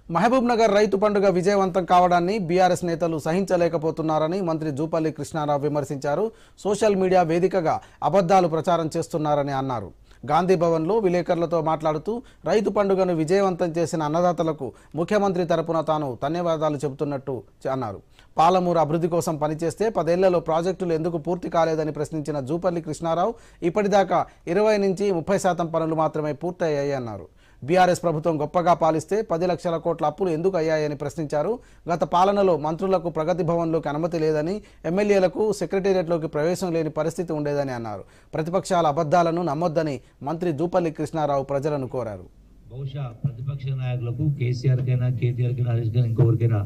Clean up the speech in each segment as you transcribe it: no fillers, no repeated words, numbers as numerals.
మహబూబ్ నగర్ రైతు పండుగ విజయవంతం కావడాన్ని బీఆర్ఎస్ నేతలు సహించలేకపోతున్నారని మంత్రి జూపల్లి కృష్ణారావు విమర్శించారు. సోషల్ మీడియా వేదికగా అబద్ధాలు ప్రచారం చేస్తున్నారని అన్నారు. గాంధీ భవన్లో విలేకరులతో మాట్లాడుతూ రైతు పండుగను విజయవంతం చేసిన అన్నదాతలకు ముఖ్యమంత్రి తరపున తాను ధన్యవాదాలు చెబుతున్నట్టు అన్నారు. పాలమూరు అభివృద్ధి కోసం పనిచేస్తే 10 ఏళ్లలో ప్రాజెక్టులు ఎందుకు పూర్తి కాలేదని ప్రశ్నించిన జూపల్లి కృష్ణారావు ఇప్పటిదాకా 20 నుంచి 30% పనులు మాత్రమే పూర్తయ్యాయి అన్నారు. బీఆర్ఎస్ ప్రభుత్వం గొప్పగా పాలిస్తే 10 లక్షల కోట్ల అప్పులు ఎందుకు అయ్యాయని ప్రశ్నించారు. గత పాలనలో మంత్రులకు ప్రగతి భవన్లోకి అనుమతి లేదని, ఎమ్మెల్యేలకు సెక్రటేరియట్లోకి ప్రవేశం లేని పరిస్థితి ఉండేదని అన్నారు. ప్రతిపక్షాల అబద్ధాలను నమ్మొద్దని మంత్రి జూపల్లి కృష్ణారావు ప్రజలను కోరారు. బహుశా ప్రతిపక్ష నాయకులకు కేసీఆర్కైనా, కేటీఆర్కైనా, హరీష్ గారు ఇంకొకరికైనా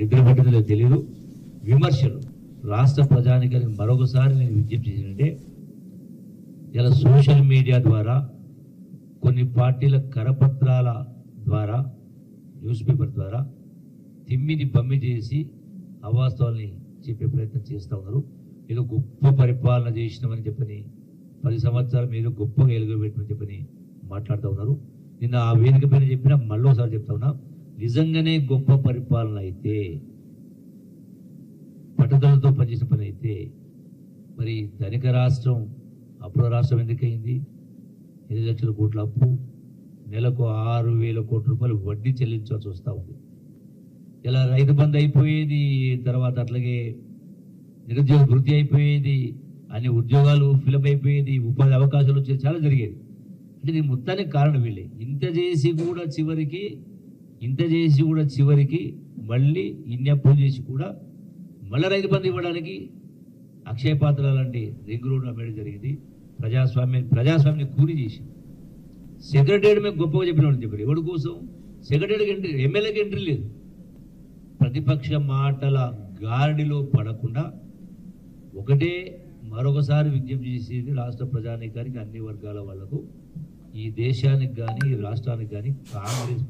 నిద్ర పట్టిందో తెలియదు. విమర్శలు రాష్ట్ర ప్రజానికానికి మరొకసారి నేను విజ్ఞప్తి చేసినట్టే, ఇలా సోషల్ మీడియా ద్వారా కొన్ని పార్టీల కరపత్రాల ద్వారా, న్యూస్ పేపర్ ద్వారా తిమ్మిని బమ్మి చేసి అవాస్తవాల్ని చెప్పే ప్రయత్నం చేస్తూ ఉన్నారు. ఏదో గొప్ప పరిపాలన చేసినామని చెప్పని 10 సంవత్సరాలు ఏదో గొప్పగా ఎలుగబెట్టమని చెప్పని మాట్లాడుతూ ఉన్నారు. నిన్న ఆ వేదిక పైన చెప్పినా మళ్ళోసారి చెప్తా ఉన్నా, నిజంగానే గొప్ప పరిపాలన అయితే, పట్టుదలతో పనిచేసిన పని అయితే మరి ధనిక రాష్ట్రం అప్పుడు రాష్ట్రం ఎందుకయింది? 8 లక్షల కోట్ల అప్పు, నెలకు 6,000 కోట్ల రూపాయలు వడ్డీ చెల్లించాల్సి వస్తూ ఉంది. ఇలా రైతు బంధు అయిపోయేది, తర్వాత అట్లాగే నిరుద్యోగ వృద్ధి అయిపోయేది, అన్ని ఉద్యోగాలు ఫిలప్ అయిపోయేది, ఉపాధి అవకాశాలు వచ్చేది, చాలా జరిగేది. అంటే దీని మొత్తానికి కారణం వీళ్ళే. ఇంత చేసి కూడా చివరికి మళ్ళీ ఇన్ని అప్పులు చేసి కూడా మళ్ళీ రైతు బంధు ఇవ్వడానికి అక్షయ పాత్ర లాంటి రింగ్ రోడ్ అమ్మేయడం జరిగింది. ప్రజాస్వామ్యాన్ని కూలి చేసి సెక్రటరీ మేము గొప్పగా చెప్పిన చెప్పారు. ఎవరి కోసం? సెక్రటరీకి ఎంట్రీ, ఎమ్మెల్యేకి ఎంట్రీ లేదు. ప్రతిపక్ష మాటల గాడిలో పడకుండా ఒకటే మరొకసారి విజ్ఞప్తి చేసేది రాష్ట్ర ప్రజానీకానికి, అన్ని వర్గాల వాళ్లకు, ఈ దేశానికి కానీ ఈ రాష్ట్రానికి కానీ కాంగ్రెస్